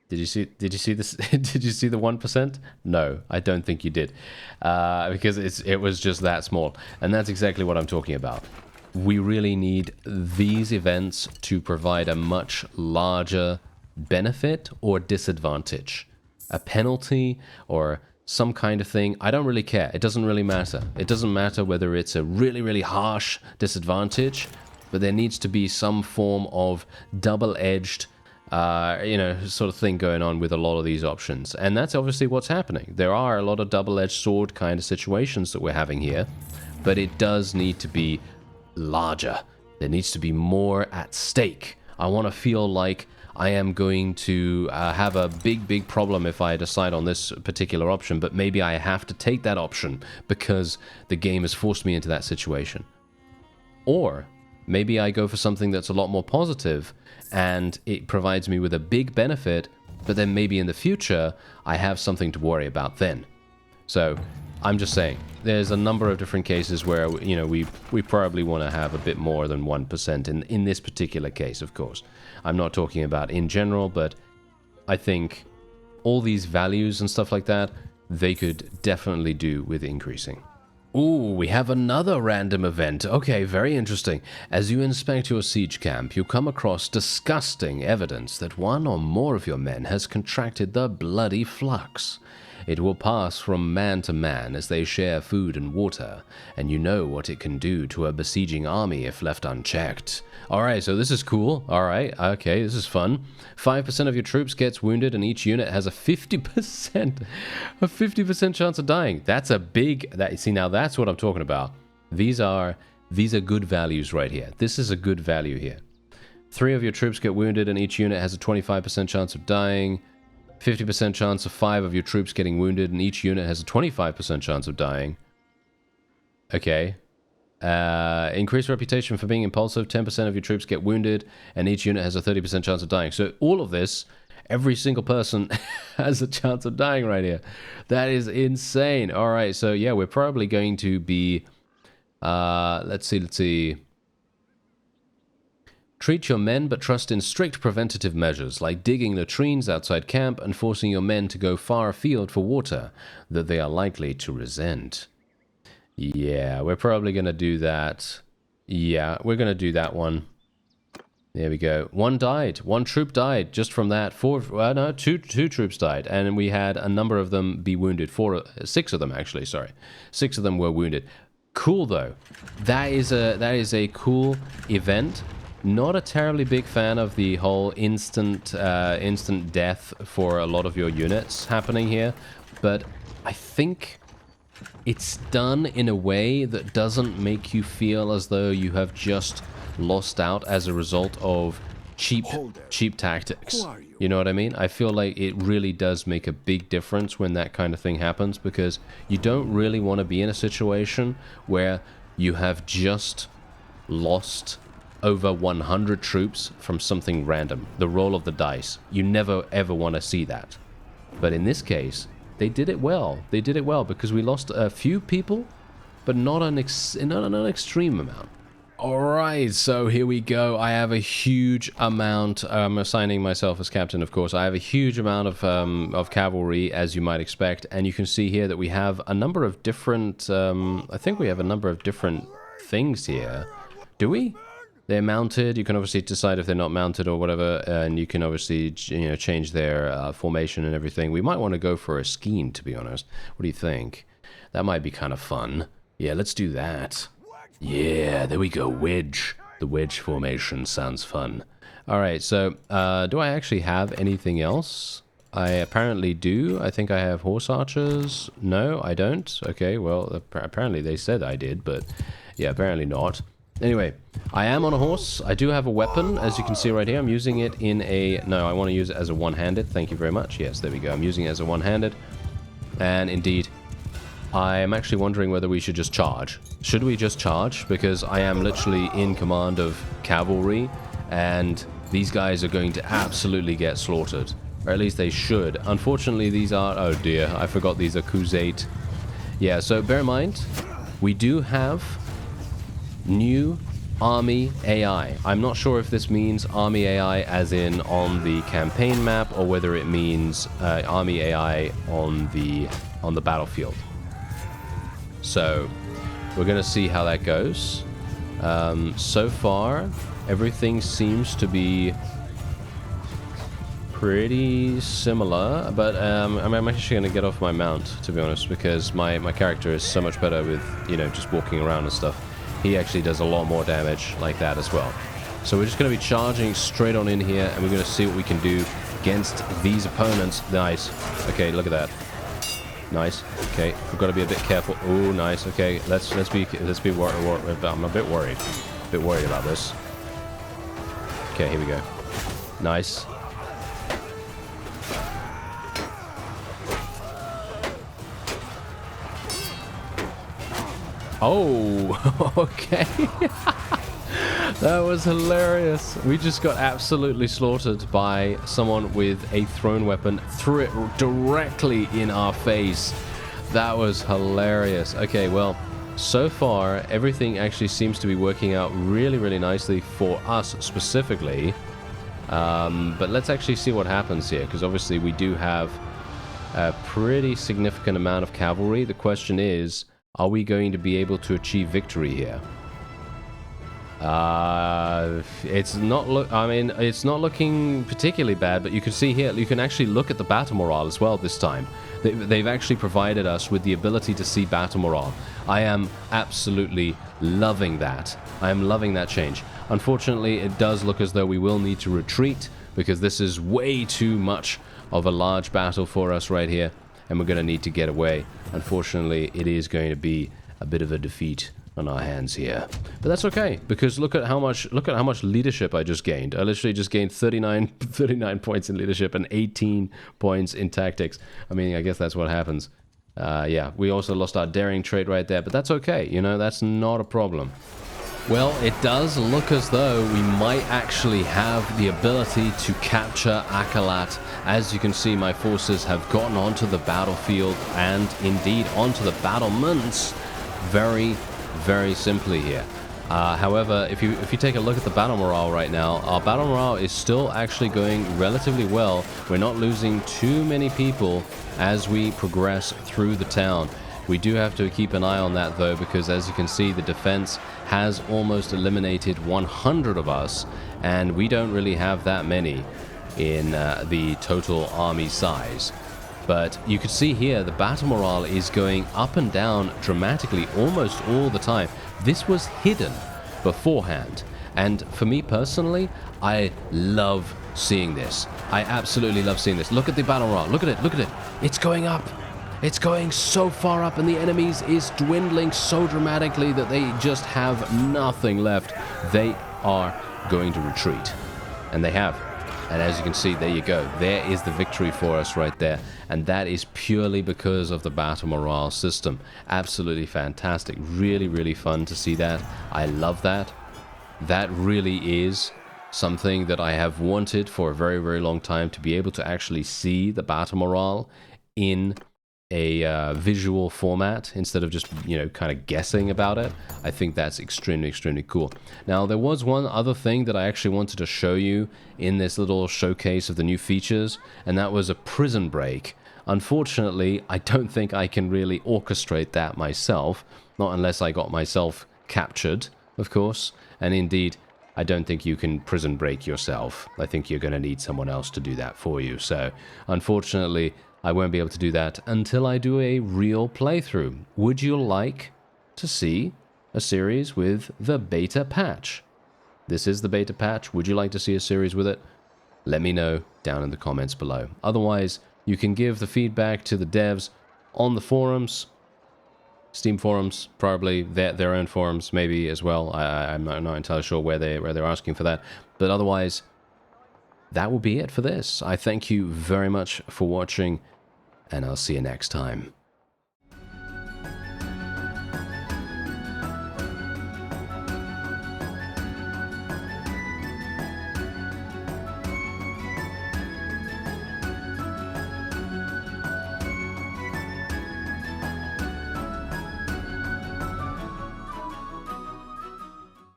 Speaker 2: Did you see this? Did you see the 1%? No, I don't think you did. Because it was just that small. And that's exactly what I'm talking about. We really need these events to provide a much larger benefit or disadvantage. A penalty or some kind of thing. I don't really care. It doesn't really matter. It doesn't matter whether it's a really, really harsh disadvantage, but there needs to be some form of double-edged sort of thing going on with a lot of these options. And that's obviously what's happening. There are a lot of double-edged sword kind of situations that we're having here, but it does need to be larger. There needs to be more at stake. I want to feel like I am going to have a big problem if I decide on this particular option, but maybe I have to take that option because the game has forced me into that situation. Or maybe I go for something that's a lot more positive and it provides me with a big benefit, but then maybe in the future, I have something to worry about then. So I'm just saying, there's a number of different cases where, we probably want to have a bit more than 1% in this particular case, of course. I'm not talking about in general, but I think all these values and stuff like that, they could definitely do with increasing. Ooh, we have another random event. Okay, very interesting. As you inspect your siege camp, you come across disgusting evidence that one or more of your men has contracted the bloody flux. It will pass from man to man as they share food and water, and you know what it can do to a besieging army if left unchecked. Alright, so this is cool. Alright, okay, this is fun. 5% of your troops gets wounded and each unit has a 50% chance of dying. That's a big... See, now that's what I'm talking about. These are good values right here. This is a good value here. 3 of your troops get wounded and each unit has a 25% chance of dying. 50% chance of 5 of your troops getting wounded and each unit has a 25% chance of dying. Okay. Increased reputation for being impulsive. 10% of your troops get wounded and each unit has a 30% chance of dying. So all of this, every single person has a chance of dying right here. That is insane. All right, so yeah, we're probably going to be... let's see. Treat your men, but trust in strict preventative measures, like digging latrines outside camp and forcing your men to go far afield for water that they are likely to resent. Yeah, we're probably going to do that. Yeah, we're going to do that one. There we go. 1 died. 1 troop died just from that. 2 troops died. And we had a number of them be wounded. 6 of them, actually, sorry. 6 of them were wounded. Cool, though. That is a cool event. Not a terribly big fan of the whole instant death for a lot of your units happening here, but I think it's done in a way that doesn't make you feel as though you have just lost out as a result of cheap tactics. You know what I mean? I feel like it really does make a big difference when that kind of thing happens, because you don't really want to be in a situation where you have just lost over 100 troops from something random. The roll of the dice. You never ever want to see that. But in this case, they did it well. They did it well because we lost a few people, but not an extreme amount. Alright, so here we go. I have a huge amount, I'm assigning myself as captain, of course. I have a huge amount of cavalry, as you might expect, and you can see here that we have a number of different, I think we have a number of different things here. Do we? They're mounted. You can obviously decide if they're not mounted or whatever, and you can obviously, you know, change their formation and everything. We might want to go for a scheme, to be honest. What do you think? That might be kind of fun. Yeah, let's do that. Yeah, there we go, wedge. The wedge formation sounds fun. Alright, so, do I actually have anything else? I apparently do. I think I have horse archers. No, I don't. Okay, well, apparently they said I did, but yeah, apparently not. Anyway, I am on a horse. I do have a weapon, as you can see right here. I'm using it in a... No, I want to use it as a one-handed. Thank you very much. Yes, there we go. I'm using it as a one-handed. And indeed... I'm actually wondering whether we should just charge. Should we just charge? Because I am literally in command of cavalry, and these guys are going to absolutely get slaughtered. Or at least they should. Unfortunately, these are... Oh dear, I forgot these are Khuzait. Yeah, so bear in mind, we do have new army AI. I'm not sure if this means army AI as in on the campaign map, or whether it means army AI on the battlefield. So, we're going to see how that goes. So far, everything seems to be pretty similar, but I'm actually going to get off my mount, to be honest, because my character is so much better with, you know, just walking around and stuff. He actually does a lot more damage like that as well. So we're just going to be charging straight on in here, and we're going to see what we can do against these opponents. Nice. Okay, look at that. Nice. Okay, we've got to be a bit careful. Oh, nice. Okay, let's be worried. I'm a bit worried. A bit worried about this. Okay, here we go. Nice. Oh, okay. That was hilarious. We just got absolutely slaughtered by someone with a thrown weapon, threw it directly in our face. That was hilarious. Okay, well, so far, everything actually seems to be working out really, really nicely for us specifically. But let's actually see what happens here, because obviously we do have a pretty significant amount of cavalry. The question is, are we going to be able to achieve victory here? It's not it's not looking particularly bad, but you can see here, you can actually look at the battle morale as well this time. They've actually provided us with the ability to see battle morale. I am absolutely loving that. I am loving that change. Unfortunately, it does look as though we will need to retreat, because this is way too much of a large battle for us right here, and we're going to need to get away. Unfortunately, it is going to be a bit of a defeat on our hands here, but that's okay, because look at how much leadership I just gained. I literally just gained 39 points in leadership and 18 points in tactics. I mean, I guess that's what happens. Yeah, we also lost our daring trait right there, but that's okay, you know, that's not a problem. Well, it does look as though we might actually have the ability to capture Akalat. As you can see, my forces have gotten onto the battlefield, and indeed onto the battlements very simply here. However, if you take a look at the battle morale right now, our battle morale is still actually going relatively well. We're not losing too many people as we progress through the town. We do have to keep an eye on that though, because as you can see, the defense has almost eliminated 100 of us, and we don't really have that many in the total army size. But you can see here, the battle morale is going up and down dramatically almost all the time. This was hidden beforehand. And for me personally, I love seeing this. I absolutely love seeing this. Look at the battle morale. Look at it. Look at it. It's going up. It's going so far up, and the enemies is dwindling so dramatically that they just have nothing left. They are going to retreat. And they have. And as you can see, there you go. There is the victory for us right there. And that is purely because of the battle morale system. Absolutely fantastic. Really, really fun to see that. I love that. that really is something that I have wanted for a very, very long time, to be able to actually see the battle morale in a visual format instead of just, you know, kind of guessing about it. I think that's extremely, extremely cool. Now, there was one other thing that I actually wanted to show you in this little showcase of the new features, and that was a prison break. Unfortunately, I don't think I can really orchestrate that myself, not unless I got myself captured, of course. And indeed, I don't think you can prison break yourself. I think you're going to need someone else to do that for you. So, unfortunately, I won't be able to do that until I do a real playthrough. Would you like to see a series with the beta patch? This is the beta patch. Would you like to see a series with it? Let me know down in the comments below. Otherwise, you can give the feedback to the devs on the forums, Steam forums, probably their own forums, maybe as well. I'm not entirely sure where they're asking for that. But otherwise, that will be it for this. I thank you very much for watching, and I'll see you next time.